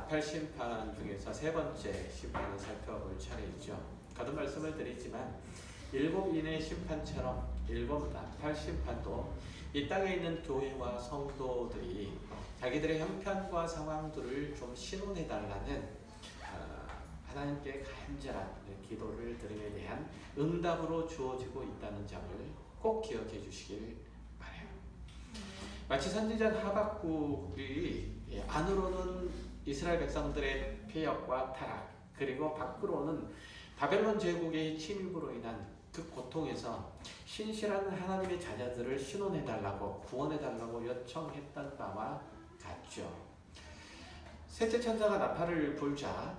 나팔 심판 중에서 세 번째 심판을 살펴볼 차례이죠. 거듭 말씀을 드리지만 일곱 인의 심판처럼 일곱 나팔 심판도 이 땅에 있는 교회와 성도들이 자기들의 형편과 상황들을 좀 신원해달라는 하나님께 간절한 기도를 드림에 대한 응답으로 주어지고 있다는 점을 꼭 기억해 주시길 바라요. 마치 선지자 하박국이 안으로는 이스라엘 백성들의 폐역과 타락, 그리고 밖으로는 바벨론 제국의 침입으로 인한 그 고통에서 신실한 하나님의 자녀들을 신원해달라고 구원해달라고 요청했던 바와 같죠. 셋째 천사가 나팔을 불자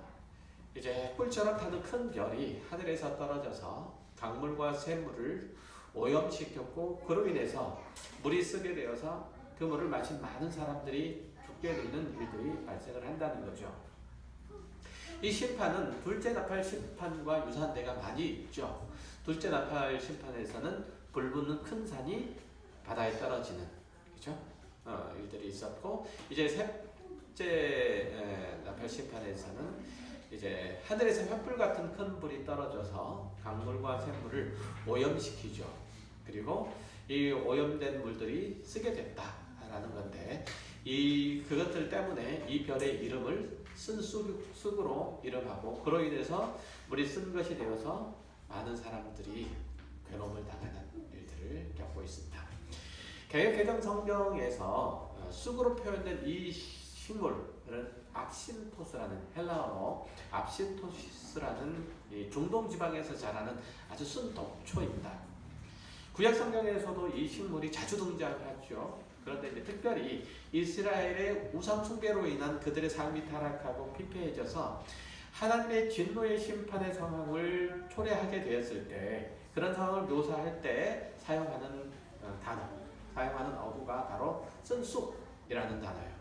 이제 꿀처럼 타는 큰 별이 하늘에서 떨어져서 강물과 샘물을 오염시켰고, 그로 인해서 물이 쓰게 되어서 그 물을 마신 많은 사람들이 죽게 되는 일들이 발생을 한다는 거죠. 이 심판은 둘째 나팔 심판과 유사한 데가 많이 있죠. 둘째 나팔 심판에서는 불붙는 큰 산이 바다에 떨어지는, 그죠? 일들이 있었고, 이제 셋째 나팔 심판에서는 이제 하늘에서 횃불 같은 큰 불이 떨어져서 강물과 샘물을 오염시키죠. 그리고 이 오염된 물들이 쓰게 됐다라는 건데, 그것들 때문에 이 별의 이름을 쓴 쑥으로 이름하고, 그로 인해서 물이 쓴 것이 되어서 많은 사람들이 괴로움을 당하는 일들을 겪고 있습니다. 개역 성경에서 쑥으로 표현된 이 식물은 압신토스라는, 헬라어로 압신토시스라는 중동 지방에서 자라는 아주 순 독초입니다. 구약 성경에서도 이 식물이 자주 등장하죠. 그런데 이제 특별히 이스라엘의 우상 숭배로 인한 그들의 삶이 타락하고 피폐해져서 하나님의 진노의 심판의 상황을 초래하게 되었을 때, 그런 상황을 묘사할 때 사용하는 단어, 사용하는 어구가 바로 쓴쑥이라는 단어예요.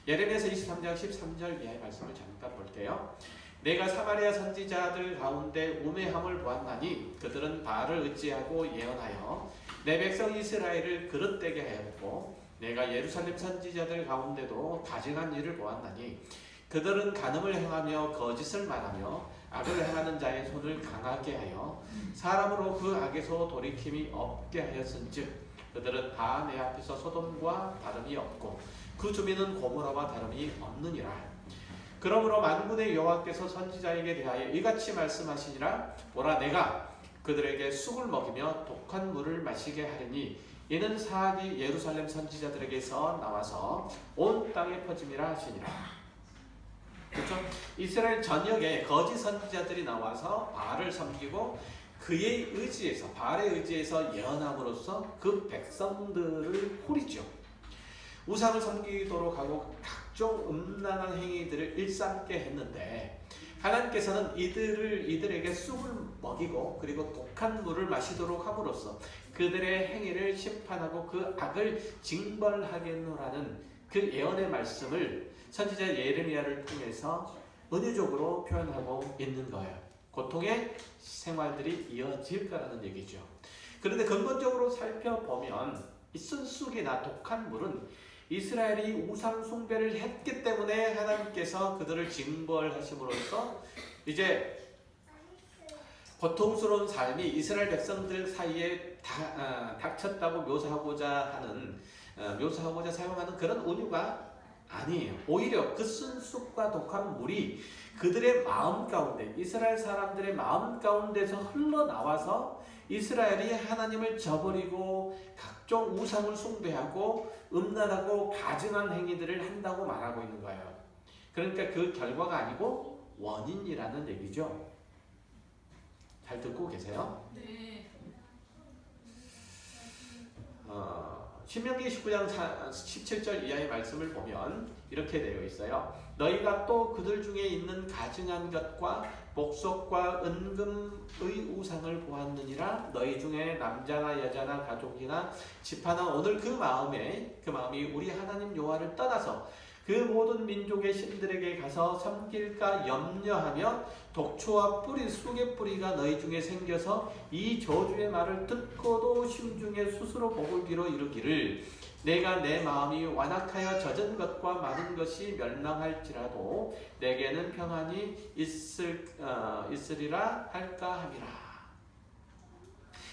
예레미야서 23장 13절 이하의 말씀을 잠깐 볼게요. 내가 사마리아 선지자들 가운데 우매함을 보았나니 그들은 바알을 의지하고 예언하여 내 백성 이스라엘을 그릇되게 하였고, 내가 예루살렘 선지자들 가운데도 가증한 일을 보았나니 그들은 간음을 행하며 거짓을 말하며 악을 행하는 자의 손을 강하게 하여 사람으로 그 악에서 돌이킴이 없게 하였은즉 그들은 다 내 앞에서 소돔과 다름이 없고 그 주민은 고모라와 다름이 없느니라. 그러므로 만군의 여호와께서 선지자에게 대하여 이같이 말씀하시니라. 보라, 내가 그들에게 쑥을 먹이며 독한 물을 마시게 하리니 이는 사악이 예루살렘 선지자들에게서 나와서 온 땅에 퍼짐이라 하시니라. 그렇죠? 이스라엘 전역에 거짓 선지자들이 나와서 바알을 섬기고 그의 의지에서, 바알의 의지에서 예언함으로써 그 백성들을 후리죠. 우상을 섬기도록 하고 각종 음란한 행위들을 일삼게 했는데, 하나님께서는 이들에게 쑥을 먹이고 그리고 독한 물을 마시도록 함으로써 그들의 행위를 심판하고 그 악을 징벌하겠노라는 그 예언의 말씀을 선지자 예레미야를 통해서 은유적으로 표현하고 있는 거예요. 고통의 생활들이 이어질 거라는 얘기죠. 그런데 근본적으로 살펴보면 이 쓴쑥이나 독한 물은 이스라엘이 우상 숭배를 했기 때문에 하나님께서 그들을 징벌하심으로써 이제 고통스러운 삶이 이스라엘 백성들 사이에 닥쳤다고 묘사하고자 사용하는 그런 은유가 아니에요. 오히려 그 쓴쑥과 독한 물이 그들의 마음 가운데, 이스라엘 사람들의 마음 가운데서 흘러나와서 이스라엘이 하나님을 저버리고 각종 우상을 숭배하고 음란하고 가증한 행위들을 한다고 말하고 있는 거예요. 그러니까 그 결과가 아니고 원인이라는 얘기죠. 잘 듣고 계세요? 네. 신명기 19장 17절 이하의 말씀을 보면 이렇게 되어 있어요. 너희가 또 그들 중에 있는 가증한 것과 복속과 은금의 우상을 보았느니라. 너희 중에 남자나 여자나 가족이나 집하나 오늘 그 마음이 우리 하나님 여호와를 떠나서 그 모든 민족의 신들에게 가서 섬길까 염려하며 독초와 뿌리 쑥의 뿌리가 너희 중에 생겨서 이 저주의 말을 듣고도 심중에 스스로 복을 빌어 이르기를 내가 내 마음이 완악하여 젖은 것과 많은 것이 멸망할지라도 내게는 평안이 있으리라 할까 함이라.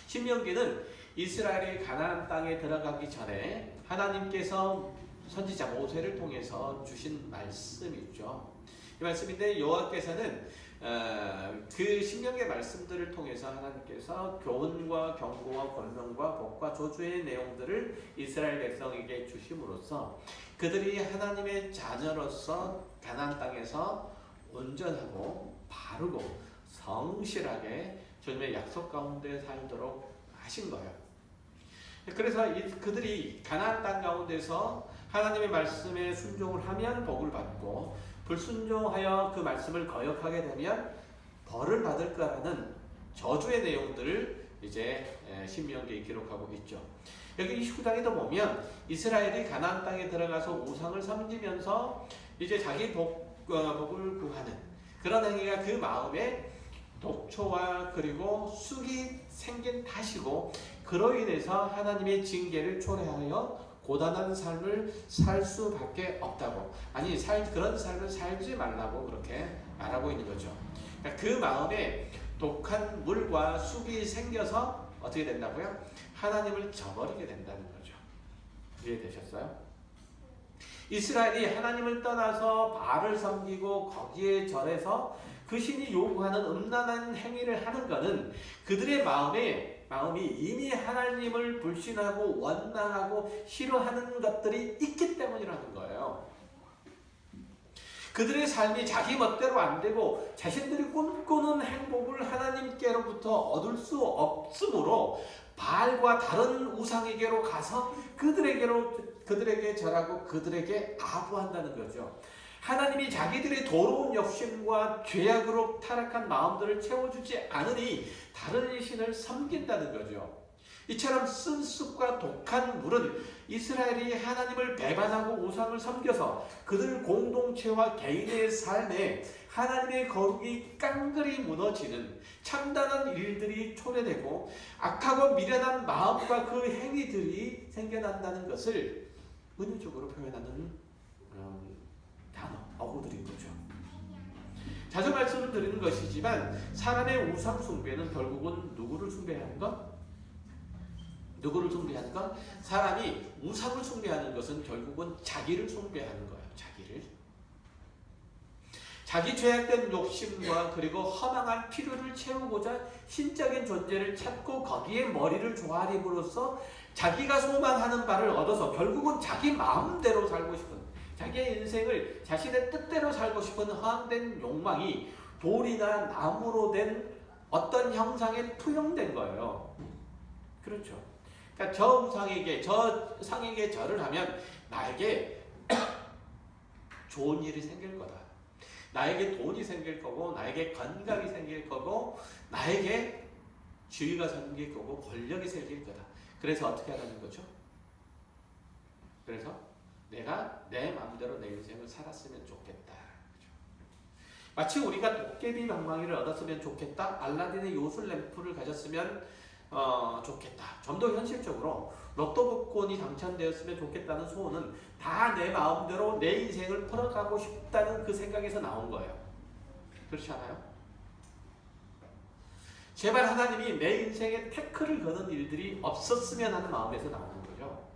신명기는 이스라엘이 가나안 땅에 들어가기 전에 하나님께서 선지자 모세를 통해서 주신 말씀이죠. 이 말씀인데 여호와께서는 그 신명기의 말씀들을 통해서 하나님께서 교훈과 경고와 권면과 복과 저주의 내용들을 이스라엘 백성에게 주심으로써 그들이 하나님의 자녀로서 가나안 땅에서 온전하고 바르고 성실하게 주님의 약속 가운데 살도록 하신 거예요. 그래서 그들이 가나안 땅 가운데서 하나님의 말씀에 순종을 하면 복을 받고 불순종하여 그 말씀을 거역하게 되면 벌을 받을 거라는 저주의 내용들을 이제 신명기에 기록하고 있죠. 여기 29장에도 보면 이스라엘이 가나안 땅에 들어가서 우상을 섬기면서 이제 자기 복을 구하는 그런 행위가 그 마음에 독초와 그리고 쑥이 생긴 탓이고 그로 인해서 하나님의 징계를 초래하여 고단한 삶을 살 수밖에 없다고, 아니 그런 삶을 살지 말라고 그렇게 말하고 있는 거죠. 그러니까 그 마음에 독한 물과 쑥이 생겨서 어떻게 된다고요? 하나님을 저버리게 된다는 거죠. 이해되셨어요? 이스라엘이 하나님을 떠나서 바알을 섬기고 거기에 절해서 그 신이 요구하는 음란한 행위를 하는 것은 그들의 마음이 이미 하나님을 불신하고 원망하고 싫어하는 것들이 있기 때문이라는 거예요. 그들의 삶이 자기 멋대로 안 되고 자신들이 꿈꾸는 행복을 하나님께로부터 얻을 수 없으므로 바알과 다른 우상에게로 가서 그들에게 절하고 그들에게 아부한다는 거죠. 하나님이 자기들의 더러운 욕심과 죄악으로 타락한 마음들을 채워주지 않으니 다른 신을 섬긴다는 거죠. 이처럼 쓴 쑥과 독한 물은 이스라엘이 하나님을 배반하고 우상을 섬겨서 그들 공동체와 개인의 삶에 하나님의 거룩이 깡그리 무너지는 참담한 일들이 초래되고 악하고 미련한 마음과 그 행위들이 생겨난다는 것을 은유적으로 표현하는 단어, 어구들인 거죠. 자주 말씀을 드리는 것이지만 사람의 우상 숭배는 결국은 누구를 숭배하는 것? 누구를 숭배하는 것? 사람이 우상을 숭배하는 것은 결국은 자기를 숭배하는 거예요. 자기 죄악된 욕심과 그리고 허망한 필요를 채우고자 신적인 존재를 찾고 거기에 머리를 조아림으로써 자기가 소망하는 바를 얻어서 결국은 자기 마음대로 살고 싶은, 자기의 인생을 자신의 뜻대로 살고 싶은 허황된 욕망이 돌이나 나무로 된 어떤 형상에 투영된 거예요. 그렇죠. 그러니까 저 상에게 절을 하면 나에게 좋은 일이 생길 거다. 나에게 돈이 생길 거고, 나에게 건강이 생길 거고, 나에게 지위가 생길 거고, 권력이 생길 거다. 그래서 어떻게 하라는 거죠? 그래서 내가 내 마음대로 내 인생을 살았으면 좋겠다. 마치 우리가 도깨비 방망이를 얻었으면 좋겠다, 알라딘의 요술 램프를 가졌으면 좋겠다. 좀 더 현실적으로 로또 복권이 당첨되었으면 좋겠다는 소원은 다 내 마음대로 내 인생을 풀어가고 싶다는 그 생각에서 나온 거예요. 그렇지 않아요? 제발 하나님이 내 인생에 태클을 거는 일들이 없었으면 하는 마음에서 나오는 거죠.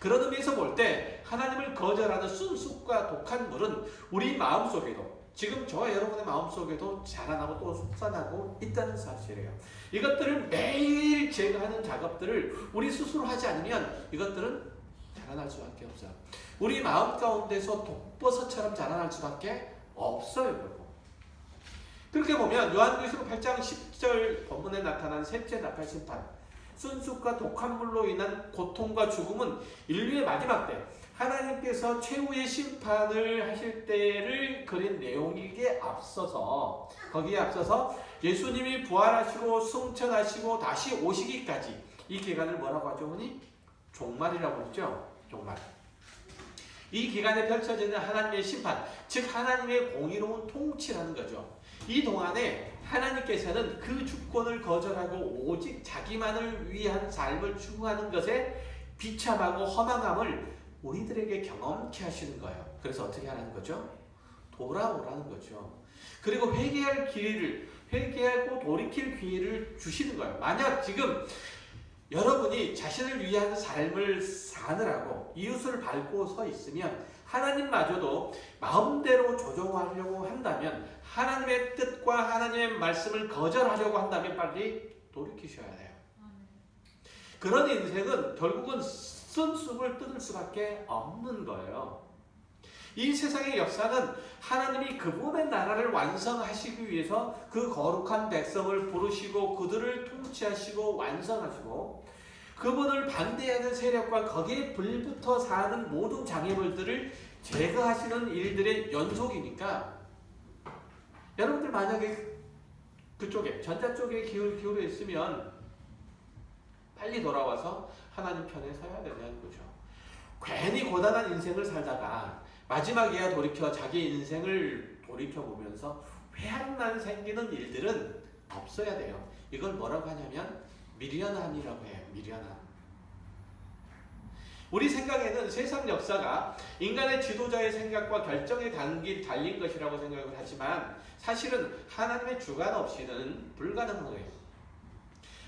그런 의미에서 볼 때 하나님을 거절하는 순쑥과 독한 물은 우리 마음속에도, 지금 저와 여러분의 마음속에도 자라나고 또 솟아나고 있다는 사실이에요. 이것들을 매일 제거하는 작업들을 우리 스스로 하지 않으면 이것들은 자라날 수밖에 없어요. 우리 마음 가운데서 독버섯처럼 자라날 수밖에 없어요. 결국. 그렇게 보면 요한계시록 8장 10절 본문에 나타난 셋째 나팔 심판, 순쑥과 독한 물로 인한 고통과 죽음은 인류의 마지막 때 하나님께서 최후의 심판을 하실 때를 그린 내용이기에 앞서서, 거기에 앞서서 예수님이 부활하시고 승천하시고 다시 오시기까지 이 기간을 뭐라고 하죠? 흔히 종말이라고 했죠. 종말. 이 기간에 펼쳐지는 하나님의 심판, 즉 하나님의 공의로운 통치라는 거죠. 이 동안에 하나님께서는 그 주권을 거절하고 오직 자기만을 위한 삶을 추구하는 것에 비참하고 허망함을 우리들에게 경험케 하시는 거예요. 그래서 어떻게 하라는 거죠? 돌아오라는 거죠. 그리고 회개하고 돌이킬 기회를 주시는 거예요. 만약 지금 여러분이 자신을 위한 삶을 사느라고 이웃을 밟고 서 있으면 하나님마저도 마음대로 조종하려고 한다면, 하나님의 뜻과 하나님의 말씀을 거절하려고 한다면 빨리 돌이키셔야 돼요. 그런 인생은 결국은 쓴 쑥을 뜯을 수밖에 없는 거예요. 이 세상의 역사는 하나님이 그분의 나라를 완성하시기 위해서 그 거룩한 백성을 부르시고 그들을 통치하시고 완성하시고, 그분을 반대하는 세력과 거기에 불붙어 사는 모든 장애물들을 제거하시는 일들의 연속이니까, 여러분들 만약에 그쪽에 전자 쪽에 기울어 있으면 빨리 돌아와서 하나님 편에 서야 되는 거죠. 괜히 고단한 인생을 살다가 마지막에야 돌이켜 자기 인생을 돌이켜보면서 회한만 생기는 일들은 없어야 돼요. 이걸 뭐라고 하냐면 미련함이라고 해요. 미련함. 우리 생각에는 세상 역사가 인간의 지도자의 생각과 결정에 달린 것이라고 생각을 하지만 사실은 하나님의 주관 없이는 불가능한 거예요.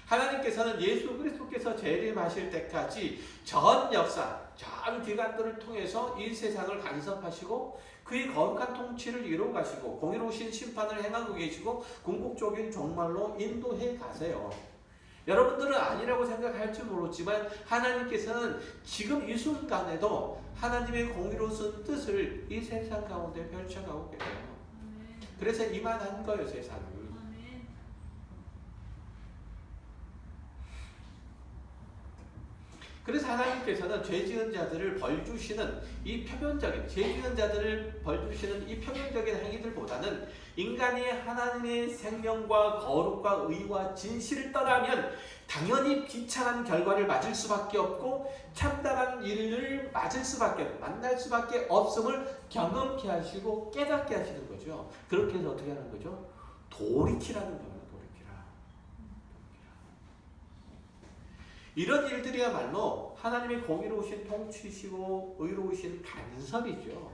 하나님께서는 예수 그리스도께서 재림하실 때까지 전 역사, 전 기간들을 통해서 이 세상을 간섭하시고 그의 거룩한 통치를 이루어 가시고 공의로우신 심판을 행하고 계시고 궁극적인 종말로 인도해 가세요. 여러분들은 아니라고 생각할지 모르지만 하나님께서는 지금 이 순간에도 하나님의 공의로운 뜻을 이 세상 가운데 펼쳐가고 계세요. 그래서 이만한 거예요, 세상을. 그래서 하나님께서는 죄 지은 자들을 벌주시는 이 표면적인, 죄 지은 자들을 벌주시는 이 표면적인 행위들보다는 인간이 하나님의 생명과 거룩과 의와 진실을 떠나면 당연히 비참한 결과를 맞을 수밖에 없고 참담한 일을 만날 수밖에 없음을 경험케 하시고 깨닫게 하시는 거죠. 그렇게 해서 어떻게 하는 거죠? 돌이키라는 거예요. 이런 일들이야말로 하나님의 공의로우신 통치시고 의로우신 간섭이죠.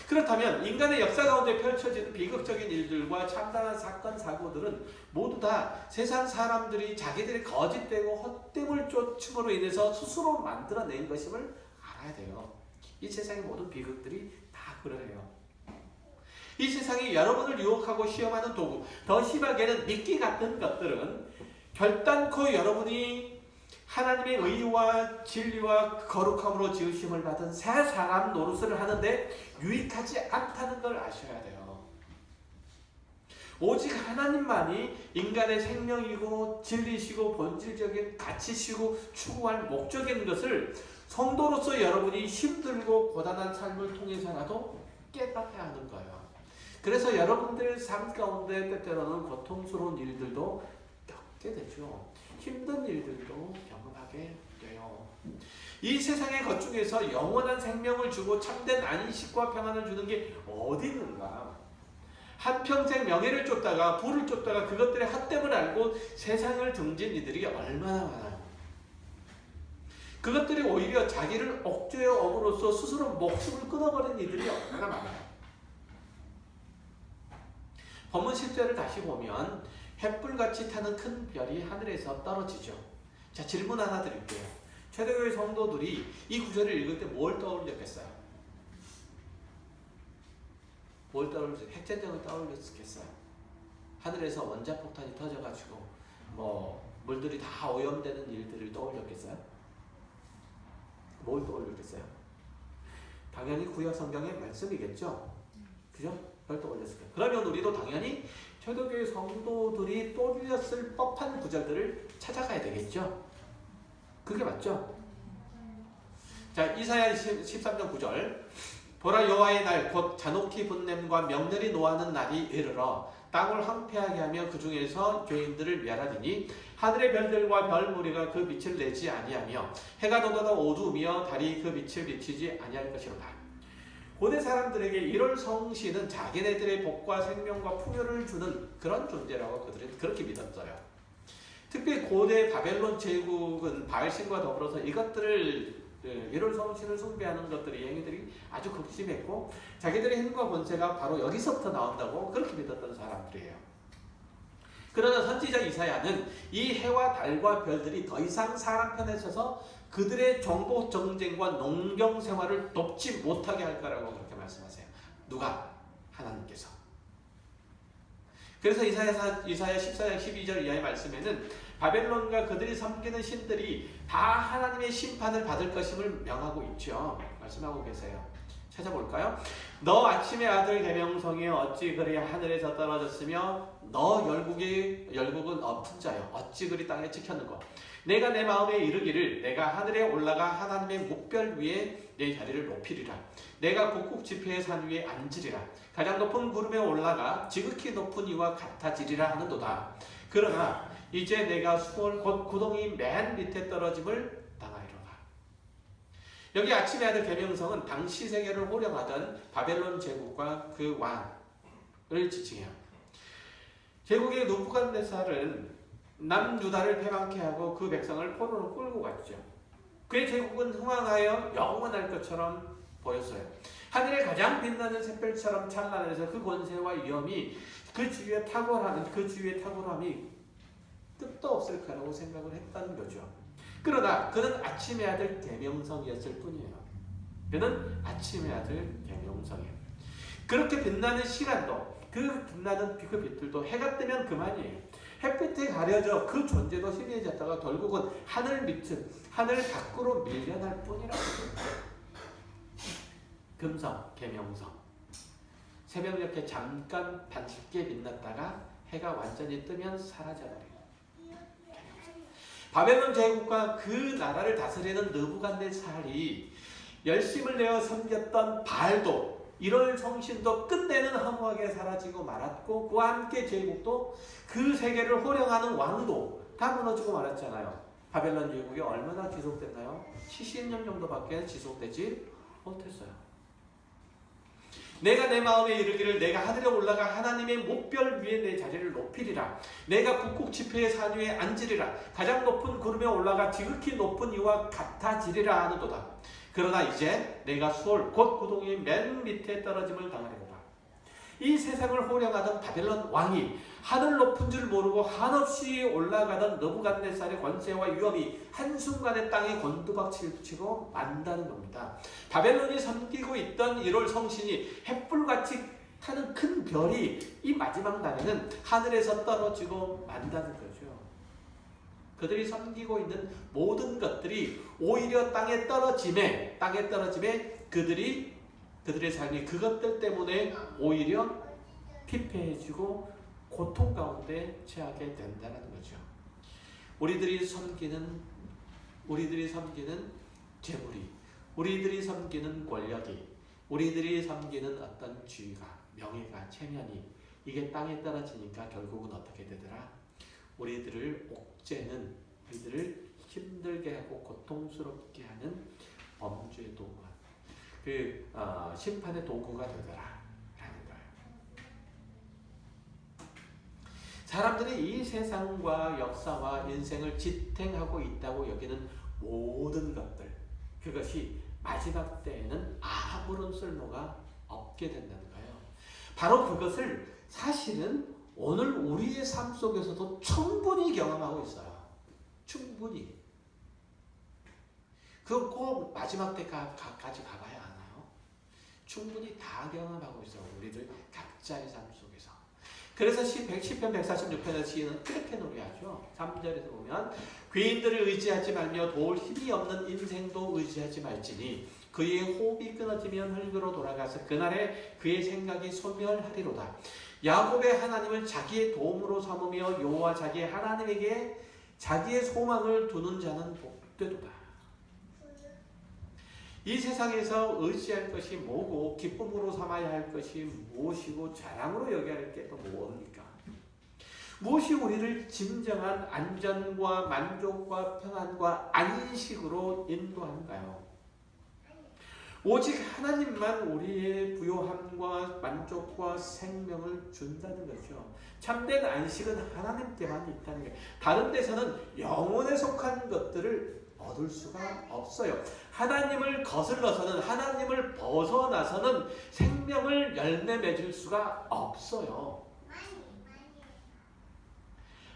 그렇다면 인간의 역사 가운데 펼쳐지는 비극적인 일들과 참담한 사건 사고들은 모두 다 세상 사람들이 자기들의 거짓되고 헛됨을 쫓음으로 인해서 스스로 만들어낸 것임을 알아야 돼요. 이 세상의 모든 비극들이 다 그러해요. 이 세상이 여러분을 유혹하고 시험하는 도구, 더 심하게는 미끼 같은 것들은 결단코 여러분이 하나님의 의와 진리와 거룩함으로 지으심을 받은 새 사람 노릇을 하는데 유익하지 않다는 걸 아셔야 돼요. 오직 하나님만이 인간의 생명이고 진리시고 본질적인 가치시고 추구할 목적인 것을 성도로서 여러분이 힘들고 고단한 삶을 통해서라도 깨닫아야 하는 거예요. 그래서 여러분들의 삶 가운데 때때로는 고통스러운 일들도 겪게 되죠. 힘든 일들도 경험하게 돼요. 이 세상의 것 중에서 영원한 생명을 주고 참된 안식과 평안을 주는 게 어디 있는가? 한평생 명예를 쫓다가 부를 쫓다가 그것들의 헛됨을 알고 세상을 등진 이들이 얼마나 많아요. 그것들이 오히려 자기를 억죄해 업으로써 스스로 목숨을 끊어버린 이들이 얼마나 많아요. 본문 10절을 다시 보면 횃불같이 타는 큰 별이 하늘에서 떨어지죠. 자, 질문 하나 드릴게요. 초대교회 성도들이 이 구절을 읽을 때 뭘 떠올렸겠어요? 뭘 떠올렸어요? 핵전쟁을 떠올렸겠어요? 하늘에서 원자폭탄이 터져가지고 물들이 다 오염되는 일들을 떠올렸겠어요? 뭘 떠올렸겠어요? 당연히 구약 성경의 말씀이겠죠? 그죠? 그걸 떠올렸을 거예요. 그러면 우리도 당연히 초대교회 성도들이 떠올렸을 법한 구절들을 찾아가야 되겠죠? 그게 맞죠? 자, 이사야 13장 9절. 보라, 여호와의 날 곧 잔혹히 분냄과 명렬히 노하는 날이 이르러 땅을 황폐하게 하며 그 중에서 죄인들을 멸하리니 하늘의 별들과 별 무리가 그 빛을 내지 아니하며 해가 돋아도 어두우며 달이 그 빛을 비치지 아니할 것이로다. 고대 사람들에게 이런 성신은 자기네들의 복과 생명과 풍요를 주는 그런 존재라고 그들은 그렇게 믿었어요. 특히 고대 바벨론 제국은 바알신과 더불어서 이것들을 이런 성신을 숭배하는 것들이 행위들이 아주 극심했고 자기들의 힘과 권세가 바로 여기서부터 나온다고 그렇게 믿었던 사람들이에요. 그러나 선지자 이사야는 이 해와 달과 별들이 더 이상 사람 편에 서서 그들의 정복 정쟁과 농경 생활을 돕지 못하게 할 거라고 그렇게 말씀하세요. 누가? 하나님께서. 그래서 이사야 14장 12절 이하의 말씀에는 바벨론과 그들이 섬기는 신들이 다 하나님의 심판을 받을 것임을 명하고 있죠. 말씀하고 계세요. 찾아볼까요? 너 아침의 아들 계명성에 어찌 그리 하늘에서 떨어졌으며 너 열국은 엎은 자여 어찌 그리 땅에 찍혔는고 내가 내 마음에 이르기를 내가 하늘에 올라가 하나님의 묵별 위에 내 자리를 높이리라. 내가 북극 지폐의 산 위에 앉으리라. 가장 높은 구름에 올라가 지극히 높은 이와 같아지리라 하는도다. 그러나 이제 내가 수월 곧 구덩이 맨 밑에 떨어짐을 당하리로다. 여기 아침의 아들 계명성은 당시 세계를 호령하던 바벨론 제국과 그 왕을 지칭해요. 제국의 느부갓네살은 남유다를 패망케 하고 그 백성을 포로로 끌고 갔죠. 그의 제국은 흥왕하여 영원할 것처럼 보였어요. 하늘의 가장 빛나는 샛별처럼 찬란해서 그 권세와 위엄이 그 주위에 탁월함이 끝도 없을 거라고 생각을 했다는 거죠. 그러나 그는 아침의 아들 계명성이었을 뿐이에요. 그는 아침의 아들 계명성이에요. 그렇게 빛나는 시간도 그 빛나는 그 빛들도 해가 뜨면 그만이에요. 햇빛에 가려져 그 존재도 희미해졌다가 결국은 하늘 밖으로 밀려날 뿐이라고. 금성, 계명성. 새벽녘에 잠깐 반갑게 빛났다가 해가 완전히 뜨면 사라져버려요. 바벨론 제국과 그 나라를 다스리는 느부갓네살이 열심을 내어 섬겼던 바알도 이런 성신도 끝내는 허무하게 사라지고 말았고 그와 함께 제국도 그 세계를 호령하는 왕도 다 무너지고 말았잖아요. 바벨론 제국이 얼마나 지속됐나요? 70년 정도밖에 지속되지 못했어요. 내가 내 마음에 이르기를 내가 하늘에 올라가 하나님의 묵별 위에 내 자리를 높이리라. 내가 북극 지폐의 산 위에 앉으리라. 가장 높은 구름에 올라가 지극히 높은 이와 같아지리라 하는도다. 그러나 이제 내가 수월 곧 구덩이 맨 밑에 떨어짐을 당하리로다. 이 세상을 호령하던 바벨론 왕이 하늘 높은 줄 모르고 한없이 올라가던 느부갓네살의 권세와 위엄이 한순간에 땅에 곤두박질치고 만다는 겁니다. 바벨론이 섬기고 있던 1월 성신이 햇불같이 타는 큰 별이 이 마지막 날에는 하늘에서 떨어지고 만다는 거죠. 그들이 섬기고 있는 모든 것들이 오히려 땅에 떨어짐에 그들의 삶이 그것들 때문에 오히려 피폐해지고 고통 가운데 처하게 된다는 거죠. 우리들이 섬기는 재물이, 우리들이 섬기는 권력이, 우리들이 섬기는 어떤 지위가, 명예가, 체면이 이게 땅에 떨어지니까 결국은 어떻게 되더라? 우리들을 옥죄는, 우리들을 힘들게 하고 고통스럽게 하는 범죄의 도구가, 심판의 도구가 되더라. 사람들이 이 세상과 역사와 인생을 지탱하고 있다고 여기는 모든 것들, 그것이 마지막 때에는 아무런 쓸모가 없게 된다는 거예요. 바로 그것을 사실은 오늘 우리의 삶 속에서도 충분히 경험하고 있어요. 충분히. 그건 꼭 마지막 때까지 가봐야 하나요? 충분히 다 경험하고 있어요. 우리들 각자의 삶 속에서. 그래서 시편 146편의 시인은 그렇게 노래하죠. 3절에서 보면 괴인들을 의지하지 말며 도울 힘이 없는 인생도 의지하지 말지니 그의 호흡이 끊어지면 흙으로 돌아가서 그날에 그의 생각이 소멸하리로다. 야곱의 하나님을 자기의 도움으로 삼으며 여호와 자기의 하나님에게 자기의 소망을 두는 자는 복되도다. 이 세상에서 의지할 것이 뭐고 기쁨으로 삼아야 할 것이 무엇이고 자랑으로 여겨야 할 게 또 뭡니까? 무엇이 우리를 진정한 안전과 만족과 평안과 안식으로 인도하는가요? 오직 하나님만 우리의 부요함과 만족과 생명을 준다는 거죠. 참된 안식은 하나님께만 있다는 거예요. 다른 데서는 영혼에 속한 것들을 얻을 수가 없어요. 하나님을 거슬러서는, 하나님을 벗어나서는 생명을 열매 맺을 수가 없어요.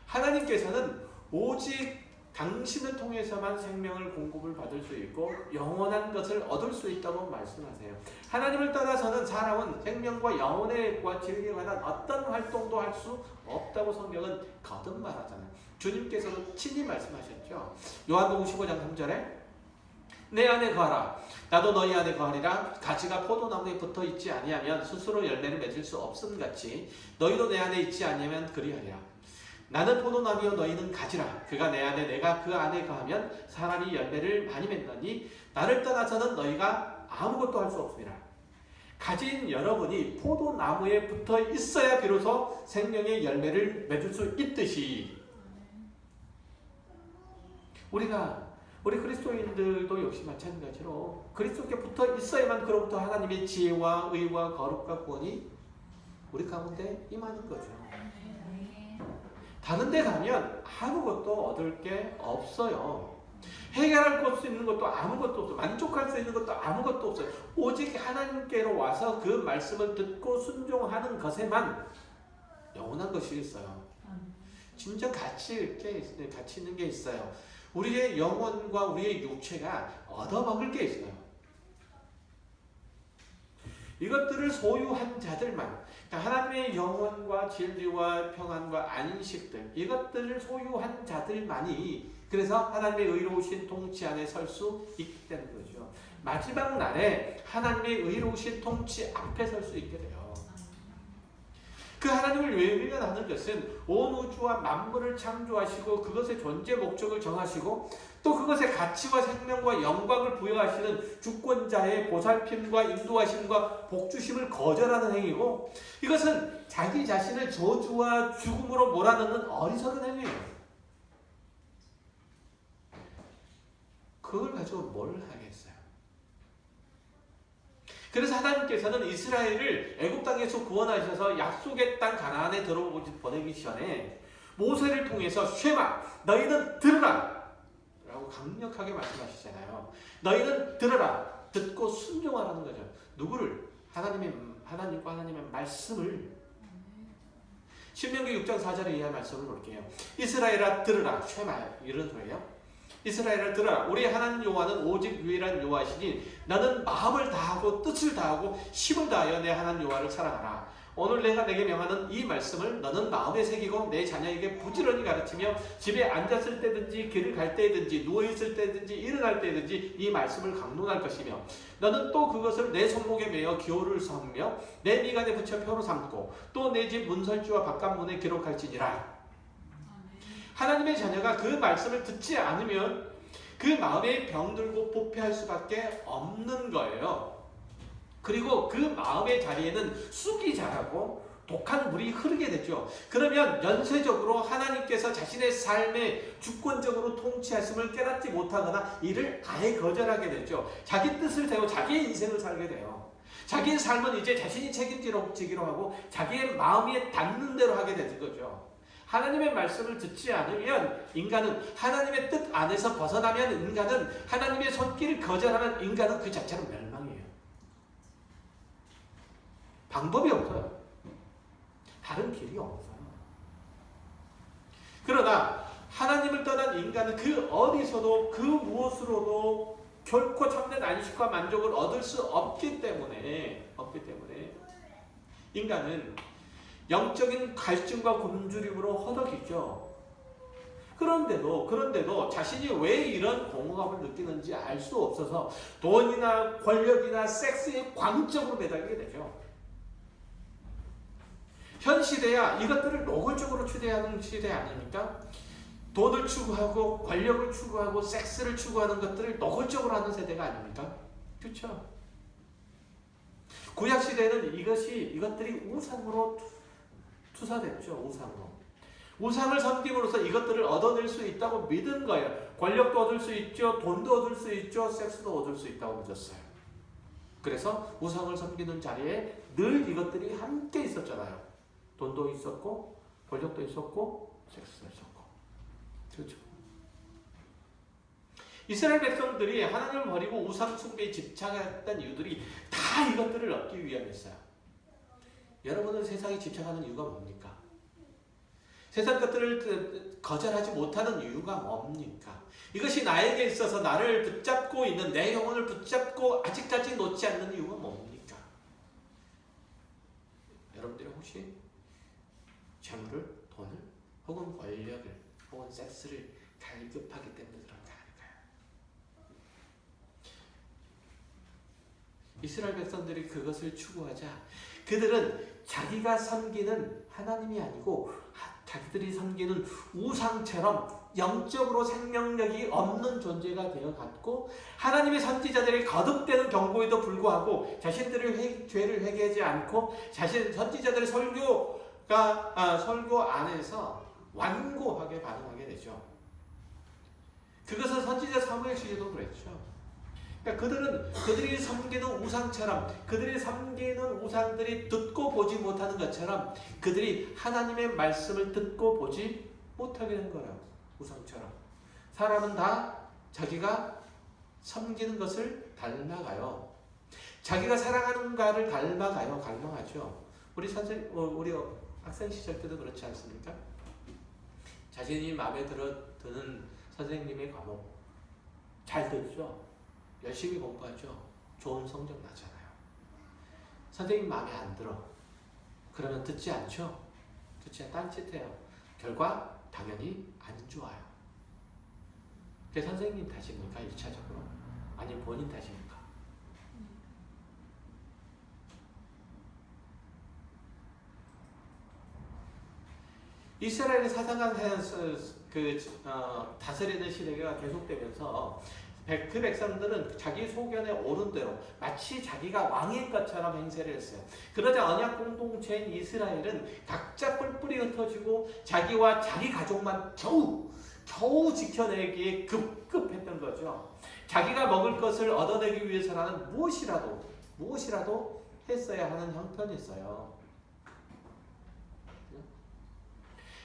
하나님께서는 오직 당신을 통해서만 생명을 공급을 받을 수 있고 영원한 것을 얻을 수 있다고 말씀하세요. 하나님을 떠나서는 사람은 생명과 영혼의 진리에 관한 어떤 활동도 할 수 없다고 성경은 거듭 말하잖아요. 주님께서도 친히 말씀하셨죠. 요한복음 15장 3절에 내 안에 거하라 나도 너희 안에 거하리라. 가지가 포도나무에 붙어 있지 아니하면 스스로 열매를 맺을 수 없음같이 너희도 내 안에 있지 아니하면 그리하리라. 나는 포도나무여 너희는 가지라. 그가 내 안에 내가 그 안에 거하면 사람이 열매를 많이 맺나니 나를 떠나서는 너희가 아무것도 할 수 없습니다. 가진 여러분이 포도나무에 붙어 있어야 비로소 생명의 열매를 맺을 수 있듯이 우리 그리스도인들도 역시 마찬가지로 그리스도께 붙어 있어야만 그로부터 하나님의 지혜와 의와 거룩과 구원이 우리 가운데 임하는 거죠. 다른 데 가면 아무것도 얻을 게 없어요. 해결할 수 있는 것도 아무것도 없어요. 만족할 수 있는 것도 아무것도 없어요. 오직 하나님께로 와서 그 말씀을 듣고 순종하는 것에만 영원한 것이 있어요. 진짜 가치 있는 게 있어요. 우리의 영혼과 우리의 육체가 얻어먹을 게 있어요. 이것들을 소유한 자들만, 하나님의 영혼과 진리와 평안과 안식들, 이것들을 소유한 자들만이 그래서 하나님의 의로우신 통치 안에 설 수 있게 되는 거죠. 마지막 날에 하나님의 의로우신 통치 앞에 설 수 있게 돼요. 그 하나님을 외면하는 것은 온 우주와 만물을 창조하시고 그것의 존재 목적을 정하시고 또 그것의 가치와 생명과 영광을 부여하시는 주권자의 보살핌과 인도하심과 복주심을 거절하는 행위고, 이것은 자기 자신을 저주와 죽음으로 몰아넣는 어리석은 행위예요. 그걸 가지고 뭘 하겠어요? 그래서 하나님께서는 이스라엘을 애굽 땅에서 구원하셔서 약속의 땅 가나안에 보내기 전에 모세를 통해서 쉐마 너희는 들으라 라고 강력하게 말씀하시잖아요. 너희는 들으라, 듣고 순종하라는 거죠. 누구를? 하나님과 하나님의 말씀을. 신명기 6장 4절에 이하 말씀을 볼게요. 이스라엘아 들으라, 쉐마 이런 소리예요. 이스라엘을 들으라. 우리 하나님 여호와는 오직 유일한 여호와시니 너는 마음을 다하고 뜻을 다하고 힘을 다하여 내 하나님 여호와를 사랑하라. 오늘 내가 내게 명하는 이 말씀을 너는 마음에 새기고 내 자녀에게 부지런히 가르치며 집에 앉았을 때든지 길을 갈 때든지 누워있을 때든지 일어날 때든지 이 말씀을 강론할 것이며 너는 또 그것을 내 손목에 매어 기호를 삼으며 내 미간에 붙여 표로 삼고 또 내 집 문설주와 바깥문에 기록할지니라. 하나님의 자녀가 그 말씀을 듣지 않으면 그 마음에 병들고 부패할 수밖에 없는 거예요. 그리고 그 마음의 자리에는 쑥이 자라고 독한 물이 흐르게 되죠. 그러면 연쇄적으로 하나님께서 자신의 삶에 주권적으로 통치하심을 깨닫지 못하거나 이를 아예 거절하게 되죠. 자기 뜻을 세워 자기의 인생을 살게 돼요. 자기의 삶은 이제 자신이 책임지기로 하고 자기의 마음에 닿는 대로 하게 되는 거죠. 하나님의 말씀을 듣지 않으면 인간은, 하나님의 뜻 안에서 벗어나면 인간은, 하나님의 손길을 거절하면 인간은 그 자체로 멸망이에요. 방법이 없어요. 다른 길이 없어요. 그러나 하나님을 떠난 인간은 그 어디서도 그 무엇으로도 결코 참된 안식과 만족을 얻을 수 없기 때문에 인간은 영적인 갈증과 굶주림으로 허덕이죠. 그런데도 자신이 왜 이런 공허감을 느끼는지 알 수 없어서 돈이나 권력이나 섹스에 광적으로 매달리게 되죠. 현 시대야 이것들을 노골적으로 추대하는 시대 아닙니까? 돈을 추구하고 권력을 추구하고 섹스를 추구하는 것들을 노골적으로 하는 세대가 아닙니까? 그렇죠? 구약 시대는 이것들이 우상으로 투사됐죠. 우상을 섬김으로써 이것들을 얻어낼 수 있다고 믿은 거예요. 권력도 얻을 수 있죠. 돈도 얻을 수 있죠. 섹스도 얻을 수 있다고 믿었어요. 그래서 우상을 섬기는 자리에 늘 이것들이 함께 있었잖아요. 돈도 있었고 권력도 있었고 섹스도 있었고. 그렇죠. 이스라엘 백성들이 하나님을 버리고 우상 숭배에 집착했던 이유들이 다 이것들을 얻기 위함이었어요. 여러분은 세상에 집착하는 이유가 뭡니까? 세상 것들을 거절하지 못하는 이유가 뭡니까? 이것이 나에게 있어서 나를 붙잡고 있는, 내 영혼을 붙잡고 아직까지 놓지 않는 이유가 뭡니까? 여러분들이 혹시 재물을, 돈을, 혹은 권력을, 혹은 섹스를 갈급하기 때문에 그런 거 아닐까요? 이스라엘 백성들이 그것을 추구하자 그들은 자기가 섬기는 하나님이 아니고 자기들이 섬기는 우상처럼 영적으로 생명력이 없는 존재가 되어갔고, 하나님의 선지자들이 거듭되는 경고에도 불구하고 자신들의 죄를 회개하지 않고 선지자들의 설교 안에서 완고하게 반응하게 되죠. 그것은 선지자 사무엘 시대도 그랬죠. 그러니까 그들이 섬기는 우상처럼, 그들이 섬기는 우상들이 듣고 보지 못하는 것처럼 그들이 하나님의 말씀을 듣고 보지 못하게 된 거예요. 우상처럼. 사람은 다 자기가 섬기는 것을 닮아가요. 자기가 사랑하는가를 닮아가요. 갈망하죠. 우리 학생 시절 때도 그렇지 않습니까? 자신이 마음에 드는 선생님의 과목 잘 듣죠. 열심히 공부하죠. 좋은 성적 나잖아요. 선생님 마음에 안 들어. 그러면 듣지 않죠. 딴짓해요. 결과 당연히 안 좋아요. 그게 선생님 탓입니까? 1차적으로? 아니면 본인 탓입니까? 이스라엘의 사상한 다스리는 시대가 계속되면서 그 백성들은 자기 소견에 오른 대로 마치 자기가 왕인 것처럼 행세를 했어요. 그러자 언약 공동체인 이스라엘은 각자 뿔뿔이 흩어지고 자기와 자기 가족만 겨우 지켜내기에 급급했던 거죠. 자기가 먹을 것을 얻어내기 위해서라는 무엇이라도 했어야 하는 형편이었어요.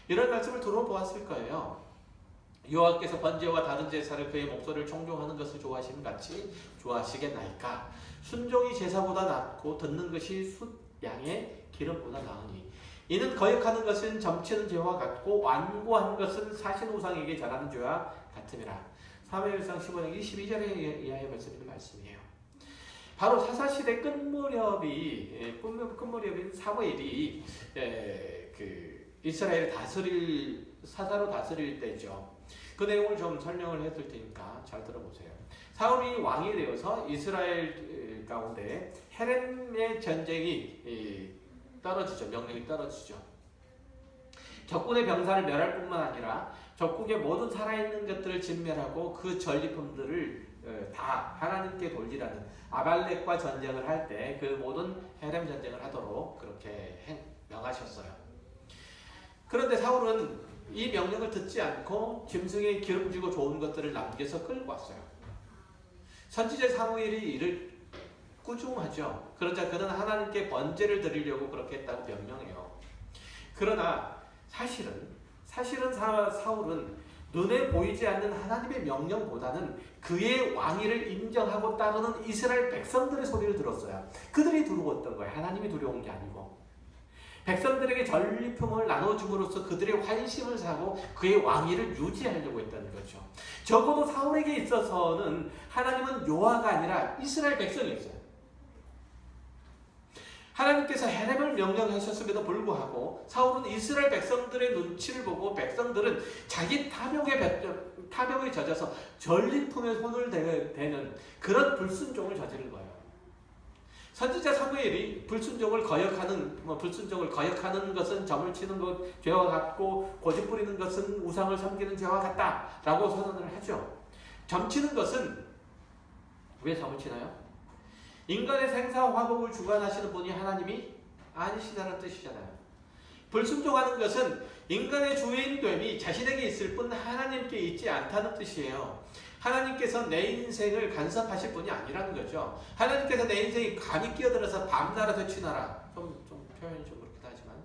이런 말씀을 들어보았을 거예요. 여호와께서 번제와 다른 제사를 그의 목소리를 청종하는 것을 좋아하시는 같이 좋아하시겠나이까? 순종이 제사보다 낫고 듣는 것이 숫 양의 기름보다 나으니 이는 거역하는 것은 점치는 죄와 같고 완고한 것은 사신 우상에게 절하는 죄와 같음이라. 사무엘상 15장 22절에 이하의 말씀이에요. 바로 사사시대 끝무렵인 사무엘이 이스라엘을 사사로 다스릴 때죠. 그 내용을 좀 설명을 해드릴 테니까 잘 들어보세요. 사울이 왕이 되어서 이스라엘 가운데 헤렘의 전쟁이 떨어지죠. 명령이 떨어지죠. 적군의 병사를 멸할 뿐만 아니라 적국의 모든 살아있는 것들을 진멸하고 그 전리품들을 다 하나님께 돌리라는 아발렉과 전쟁을 할 때 그 모든 헤렘 전쟁을 하도록 그렇게 명하셨어요. 그런데 사울은 이 명령을 듣지 않고 짐승에 기름지고 좋은 것들을 남겨서 끌고 왔어요. 선지자 사무엘이 이를 꾸중하죠. 그러자 그는 하나님께 번제를 드리려고 그렇게 했다고 변명해요. 그러나 사실은 사울은 눈에 보이지 않는 하나님의 명령보다는 그의 왕위를 인정하고 따르는 이스라엘 백성들의 소리를 들었어요. 그들이 두려웠던 거예요. 하나님이 두려운 게 아니고. 백성들에게 전리품을 나눠줌으로써 그들의 환심을 사고 그의 왕위를 유지하려고 했다는 거죠. 적어도 사울에게 있어서는 하나님은 여호와가 아니라 이스라엘 백성이었어요. 하나님께서 헤렘을 명령하셨음에도 불구하고 사울은 이스라엘 백성들의 눈치를 보고 백성들은 자기 탐욕에 젖어서 전리품에 손을 대는 그런 불순종을 저지른 거예요. 선지자 사무엘이 불순종을 거역하는 것은 점을 치는 것 죄와 같고 고집 부리는 것은 우상을 섬기는 죄와 같다라고 선언을 하죠. 점치는 것은 왜 점을 치나요? 인간의 생사와 화복을 주관하시는 분이 하나님이 아니시다는 뜻이잖아요. 불순종하는 것은 인간의 주인됨이 자신에게 있을 뿐 하나님께 있지 않다는 뜻이에요. 하나님께서 내 인생을 간섭하실 분이 아니라는 거죠. 하나님께서 내 인생에 감히 끼어들어서 밤나라 되치나라. 좀 표현이 좀 그렇긴 하지만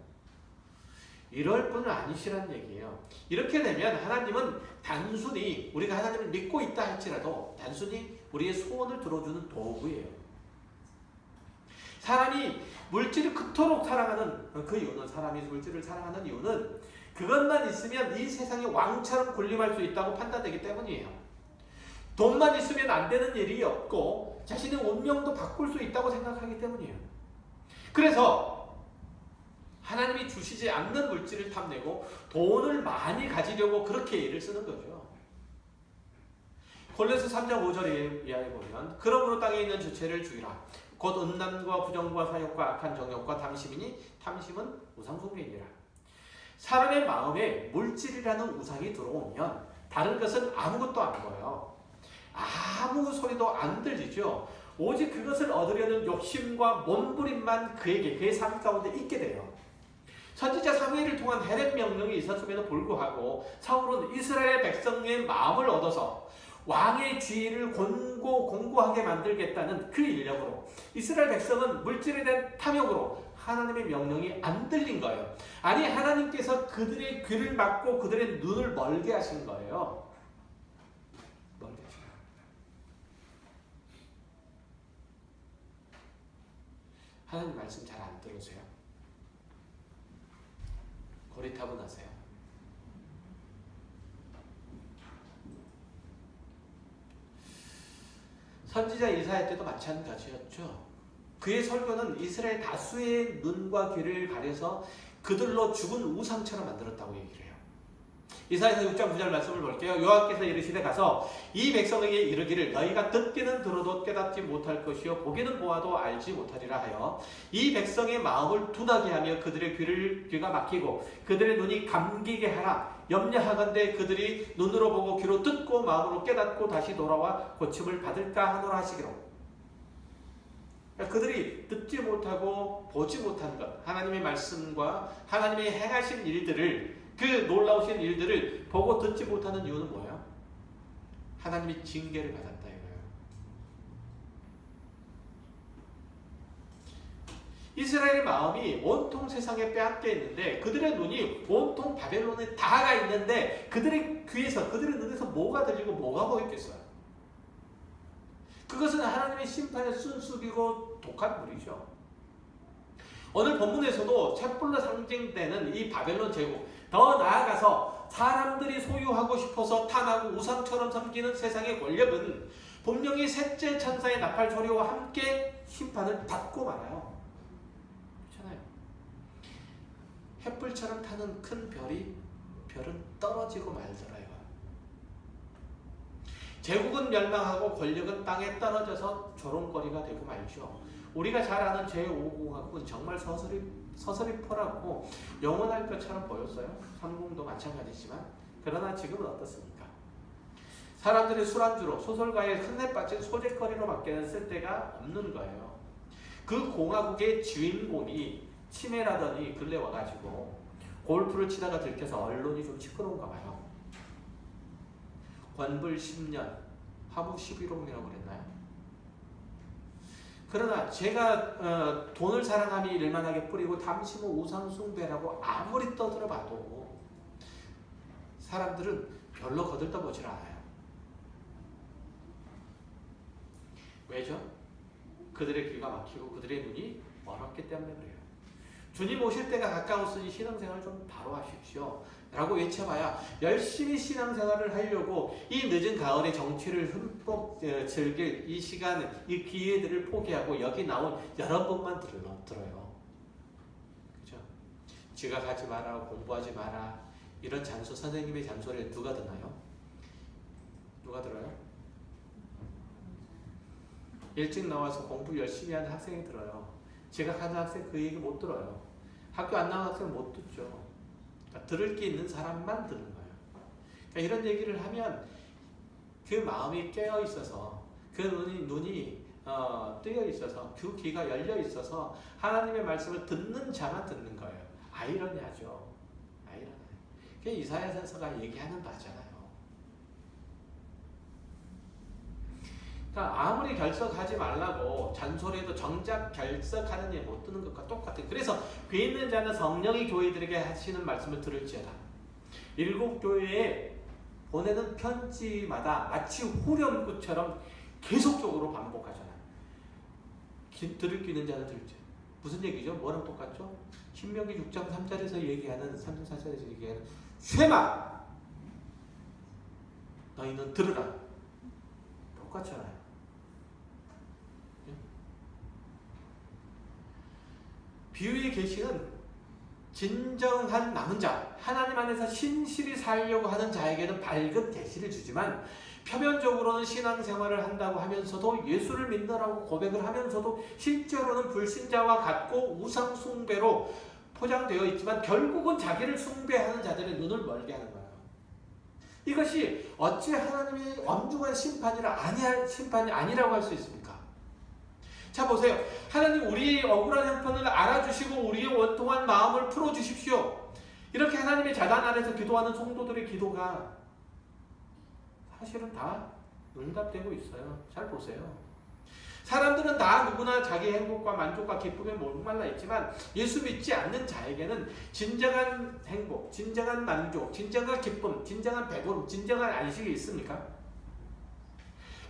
이럴 분은 아니시라는 얘기예요. 이렇게 되면 하나님은 단순히 우리가 하나님을 믿고 있다 할지라도 단순히 우리의 소원을 들어주는 도구예요. 사람이 물질을 그토록 사랑하는 그 이유는, 사람이 물질을 사랑하는 이유는 그것만 있으면 이 세상에 왕처럼 군림할 수 있다고 판단되기 때문이에요. 돈만 있으면 안 되는 일이 없고 자신의 운명도 바꿀 수 있다고 생각하기 때문이에요. 그래서 하나님이 주시지 않는 물질을 탐내고 돈을 많이 가지려고 그렇게 일을 쓰는 거죠. 골로새 3장 5절에 이하에 보면 그러므로 땅에 있는 주체를 주의라. 곧 음란과 부정과 사욕과 악한 정욕과 탐심이니 탐심은 우상숭배이니라. 사람의 마음에 물질이라는 우상이 들어오면 다른 것은 아무것도 안 보여요. 아무 소리도 안 들리죠. 오직 그것을 얻으려는 욕심과 몸부림만 그의 삶 가운데 있게 돼요. 선지자 사무엘을 통한 헤렛 명령이 있었음에도 불구하고 사울은 이스라엘 백성의 마음을 얻어서 왕의 지위를 공고하게 만들겠다는 그 인력으로 이스라엘 백성은 물질에 대한 탐욕으로 하나님의 명령이 안 들린 거예요. 아니, 하나님께서 그들의 귀를 막고 그들의 눈을 멀게 하신 거예요. 멀게 하신 거예요. 하나님 말씀 잘 안 들으세요? 고리타분하세요? 선지자 이사야 때도 마찬가지였죠. 그의 설교는 이스라엘 다수의 눈과 귀를 가려서 그들로 죽은 우상처럼 만들었다고 얘기를 해요. 이사야서 6장 9절 말씀을 볼게요. 여호와께서 이르시되 가서 이 백성에게 이르기를 너희가 듣기는 들어도 깨닫지 못할 것이요 보기는 보아도 알지 못하리라 하여 이 백성의 마음을 둔하게 하며 그들의 귀가 막히고 그들의 눈이 감기게 하라. 염려하건대 그들이 눈으로 보고 귀로 듣고 마음으로 깨닫고 다시 돌아와 고침을 받을까 하노라 하시기로. 그러니까 그들이 듣지 못하고 보지 못한 것, 하나님의 말씀과 하나님의 행하신 일들을, 그 놀라우신 일들을 보고 듣지 못하는 이유는 뭐예요? 하나님이 징계를 받았다 이거예요. 이스라엘의 마음이 온통 세상에 빼앗겨 있는데 그들의 눈이 온통 바벨론에 다가 있는데 그들의 귀에서, 그들의 눈에서 뭐가 들리고 뭐가 보였겠어요? 그것은 하나님의 심판의 순수이고 독한 물이죠. 오늘 본문에서도 촛불로 상징되는 이 바벨론 제국, 더 나아가서 사람들이 소유하고 싶어서 탐하고 우상처럼 섬기는 세상의 권력은 분명히 셋째 천사의 나팔 소리와 함께 심판을 받고 말아요. 그렇잖아요. 횃불처럼 타는 큰 별은 떨어지고 말더라요. 제국은 멸망하고 권력은 땅에 떨어져서 조롱거리가 되고 말죠. 우리가 잘 아는 제5공화국은 정말 서서히 포라고 영원할 것처럼 보였어요. 삼국도 마찬가지지만. 그러나 지금은 어떻습니까? 사람들이 술안주로, 소설가의 흔해 빠진 소재거리로 맡겨는 쓸 데가 없는 거예요. 그 공화국의 주인공이 치매라더니 근래 와가지고 골프를 치다가 들켜서 언론이 좀 시끄러운가 봐요. 관불 10년, 화무 11홍이라고 그랬나요? 그러나 제가 돈을 사랑함이 일만하게 뿌리고 탐심은 우상숭배라고 아무리 떠들어봐도 사람들은 별로 거들떠보질 않아요. 왜죠? 그들의 귀가 막히고 그들의 눈이 멀었기 때문에 그래요. 주님 오실 때가 가까웠으니 신앙생활 좀 바로 하십시오 라고 외쳐봐야 열심히 신앙생활을 하려고 이 늦은 가을의 정취를 흠뻑 즐길 이 시간, 이 기회들을 포기하고 여기 나온 여러분만 들어요. 그죠? 지각하지 마라, 공부하지 마라, 이런 잔소, 선생님의 잔소리를 누가 듣나요? 누가 들어요? 일찍 나와서 공부 열심히 하는 학생이 들어요. 지각하는 학생 그 얘기 못 들어요. 학교 안 나온 학생 못 듣죠. 그러니까 들을 게 있는 사람만 듣는 거예요. 그러니까 이런 얘기를 하면 그 마음이 깨어 있어서, 그 눈이 뜨여 있어서, 그 귀가 열려 있어서 하나님의 말씀을 듣는 자만 듣는 거예요. 아이러니하죠. 아이러니. 그게 이사야서가 얘기하는 바잖아요. 그러니까 아무리 결석하지 말라고 잔소리해도 정작 결석하는 일 못 듣는 것과 똑같아요. 그래서 귀 있는 자는 성령이 교회들에게 하시는 말씀을 들을지어다. 7교회에 보내는 편지마다 마치 후렴구처럼 계속적으로 반복하잖아요. 들을 귀 있는 자는 들을지. 무슨 얘기죠? 뭐랑 똑같죠? 신명기 6장 3절에서 얘기하는 3장 4절에서 얘기하는 쇠마 너희는 들으라. 똑같잖아요. 비유의 계시는 진정한 남은 자, 하나님 안에서 신실히 살려고 하는 자에게는 밝은 계시를 주지만 표면적으로는 신앙생활을 한다고 하면서도 예수를 믿는다고 고백을 하면서도 실제로는 불신자와 같고 우상 숭배로 포장되어 있지만 결국은 자기를 숭배하는 자들의 눈을 멀게 하는 거예요. 이것이 어찌 하나님의 엄중한 심판이 아니라고 할 수 있습니까? 자 보세요. 하나님 우리의 억울한 형편을 알아주시고 우리의 원통한 마음을 풀어주십시오. 이렇게 하나님의 자단 안에서 기도하는 성도들의 기도가 사실은 다 응답되고 있어요. 잘 보세요. 사람들은 다 누구나 자기 행복과 만족과 기쁨에 목말라 있지만 예수 믿지 않는 자에게는 진정한 행복, 진정한 만족, 진정한 기쁨, 진정한 배부름, 진정한 안식이 있습니까?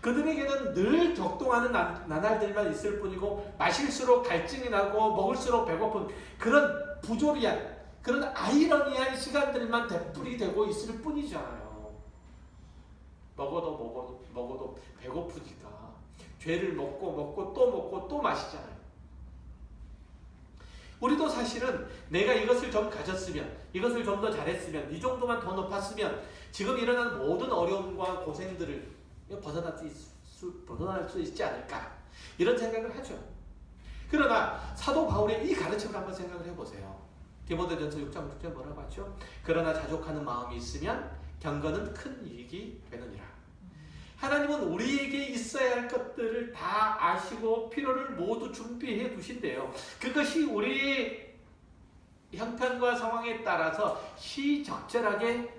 그들에게는 늘 격동하는 나날들만 있을 뿐이고 마실수록 갈증이 나고 먹을수록 배고픈 그런 부조리한 그런 아이러니한 시간들만 되풀이되고 있을 뿐이잖아요. 먹어도 배고프니까 죄를 먹고 또 마시잖아요. 우리도 사실은 내가 이것을 좀 가졌으면, 이것을 좀 더 잘했으면, 이 정도만 더 높았으면 지금 일어난 모든 어려움과 고생들을 벗어날 수 있지 않을까 이런 생각을 하죠. 그러나 사도 바울의 이 가르침을 한번 생각을 해보세요. 디모데전서 6장 6절 뭐라고 하죠? 그러나 자족하는 마음이 있으면 경건은 큰 이익이 되느니라. 하나님은 우리에게 있어야 할 것들을 다 아시고 필요를 모두 준비해 두신대요. 그것이 우리 형편과 상황에 따라서 시적절하게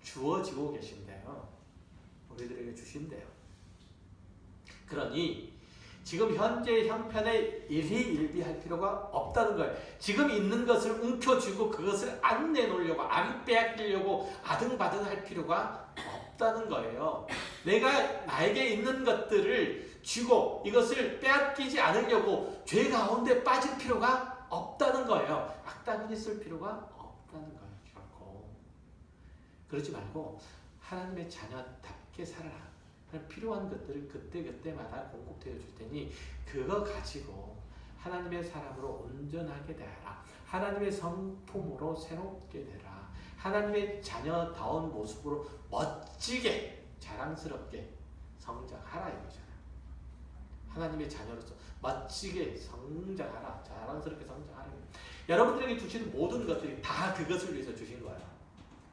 주어지고 계신대요. 우리들에게 주신대요. 그러니 지금 현재 형편에 일희일비할 필요가 없다는 거예요. 지금 있는 것을 움켜쥐고 그것을 안 내놓으려고, 안 빼앗기려고 아등바등 할 필요가 없다는 거예요. 내가 나에게 있는 것들을 쥐고 이것을 빼앗기지 않으려고 죄 가운데 빠질 필요가 없다는 거예요. 악다구니 쓸 필요가 없다는 거예요. 결코. 그러지 말고 하나님의 자녀답게 살아라. 필요한 것들을 그때마다 공급되어 줄 테니 그거 가지고 하나님의 사람으로 온전하게 되라. 하나님의 성품으로 새롭게 되라. 하나님의 자녀다운 모습으로 멋지게 자랑스럽게 성장하라 이거잖아요. 하나님의 자녀로서 멋지게 성장하라. 자랑스럽게 성장하라. 여러분들에게 주신 모든 것들이 다 그것을 위해서 주신 거예요.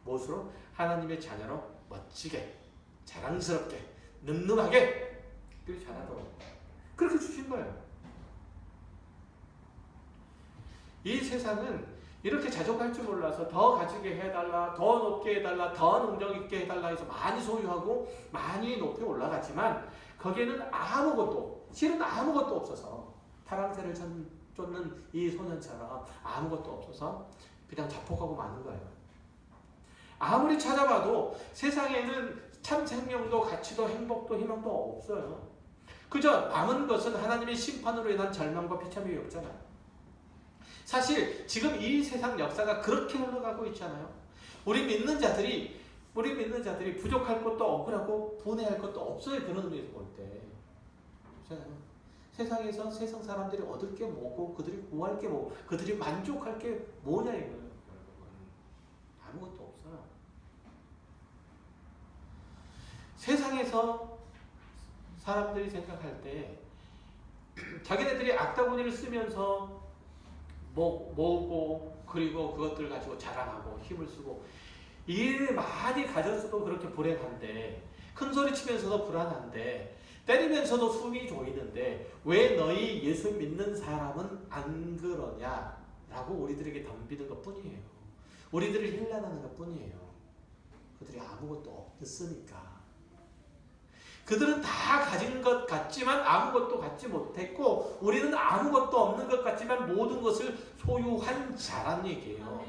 무엇으로? 하나님의 자녀로 멋지게 자랑스럽게 늠름하게 그렇게 자라도록 그렇게 주신 거예요. 이 세상은 이렇게 자족할 줄 몰라서 더 가지게 해달라, 더 높게 해달라, 더 능력 있게 해달라 해서 많이 소유하고 많이 높이 올라가지만 거기에는 실은 아무것도 없어서 파랑새를 쫓는 이 소년처럼 아무것도 없어서 그냥 자폭하고 마는 거예요. 아무리 찾아봐도 세상에는 참 생명도 가치도 행복도 희망도 없어요. 그저 남은 것은 하나님의 심판으로 인한 절망과 비참이 없잖아요. 사실 지금 이 세상 역사가 그렇게 흘러가고 있잖아요. 우리 믿는 자들이 부족할 것도 억울하고 분해할 것도 없어요. 그런 의미에서 볼 때. 그렇잖아요. 세상에서 세상 사람들이 얻을 게 뭐고 그들이 구할 게 뭐고 그들이 만족할 게 뭐냐 이거예요. 아무것도 없어요. 세상에서 사람들이 생각할 때 자기네들이 악다구니를 쓰면서 모으고 그리고 그것들을 가지고 자랑하고 힘을 쓰고 일을 많이 가졌어도 그렇게 불행한데 큰 소리 치면서도 불안한데 때리면서도 숨이 조이는데 왜 너희 예수 믿는 사람은 안 그러냐 라고 우리들에게 덤비는 것 뿐이에요. 우리들을 힐난하는 것 뿐이에요. 그들이 아무것도 없으니까. 그들은 다 가진 것 같지만 아무것도 갖지 못했고 우리는 아무것도 없는 것 같지만 모든 것을 소유한 자란 얘기예요.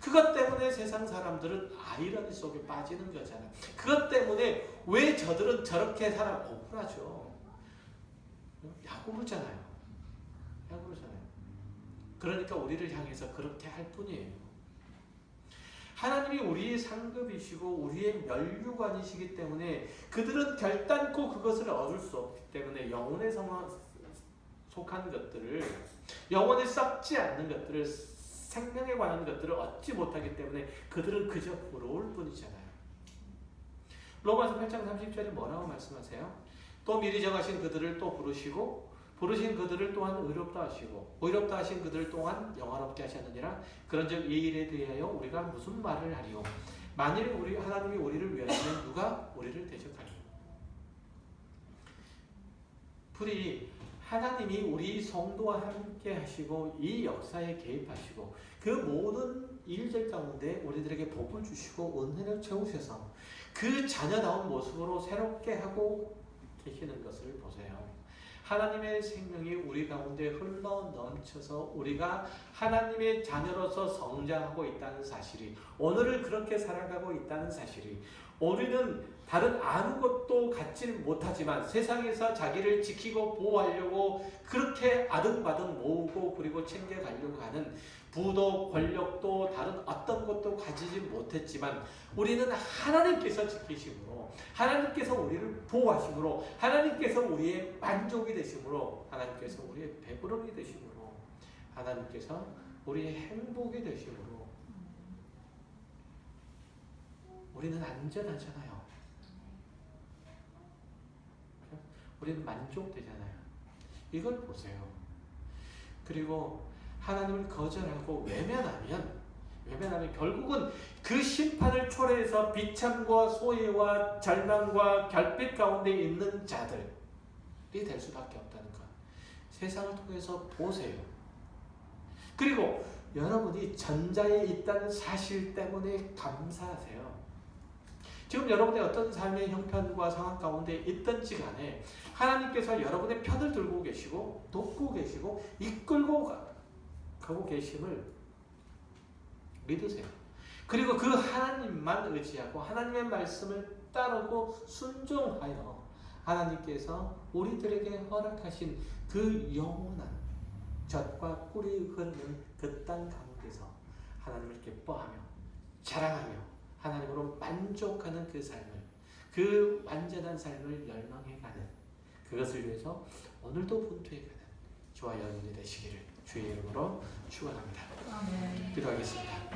그것 때문에 세상 사람들은 아이러니 속에 빠지는 거잖아요. 그것 때문에 왜 저들은 저렇게 살아? 억울하죠. 야구르잖아요. 야구르잖아요. 그러니까 우리를 향해서 그렇게 할 뿐이에요. 하나님이 우리의 상급이시고 우리의 멸류관이시기 때문에 그들은 결단코 그것을 얻을 수 없기 때문에 영혼에 속한 것들을, 영혼에 썩지 않는 것들을, 생명에 관한 것들을 얻지 못하기 때문에 그들은 그저 부러울 뿐이잖아요. 로마서 8장 30절에 뭐라고 말씀하세요? 또 미리 정하신 그들을 또 부르시고 부르신 그들을 또한 의롭다 하시고 의롭다 하신 그들을 또한 영화롭게 하셨느니라. 그런즉 이 일에 대하여 우리가 무슨 말을 하리요? 만일 우리 하나님이 우리를 위하시면 누가 우리를 대적하리요? 불이 하나님이 우리 성도와 함께 하시고 이 역사에 개입하시고 그 모든 일들 가운데 우리들에게 복을 주시고 은혜를 채우셔서 그 자녀다운 모습으로 새롭게 하고 계시는 것을 보세요. 하나님의 생명이 우리 가운데 흘러 넘쳐서 우리가 하나님의 자녀로서 성장하고 있다는 사실이, 오늘을 그렇게 살아가고 있다는 사실이, 우리는 다른 아무것도 갖지 못하지만 세상에서 자기를 지키고 보호하려고 그렇게 아등바등 모으고 그리고 챙겨가려고 하는 부도 권력도 다른 어떤 것도 가지지 못했지만 우리는 하나님께서 지키심으로, 하나님께서 우리를 보호하심으로, 하나님께서 우리의 만족이 되심으로, 하나님께서 우리의 배부름이 되심으로, 하나님께서 우리의 행복이 되심으로 우리는 안전하잖아요. 우리는 만족되잖아요. 이걸 보세요. 그리고 하나님을 거절하고 외면하면 결국은 그 심판을 초래해서 비참과 소외와 절망과 결핍 가운데 있는 자들이 될 수밖에 없다는 것. 세상을 통해서 보세요. 그리고 여러분이 전자에 있다는 사실 때문에 감사하세요. 지금 여러분의 어떤 삶의 형편과 상황 가운데 있든지 간에 하나님께서 여러분의 편을 들고 계시고 돕고 계시고 이끌고 가고 계심을 믿으세요. 그리고 그 하나님만 의지하고 하나님의 말씀을 따르고 순종하여 하나님께서 우리들에게 허락하신 그 영원한 젖과 꿀이 흐르는 그 땅 가운데서 하나님을 기뻐하며 자랑하며 하나님으로 만족하는 그 삶을, 그 완전한 삶을 열망해가는, 그것을 위해서 오늘도 분투해가는 저와 여러분이 되시기를 주의 이름으로 축원합니다. 기도하겠습니다.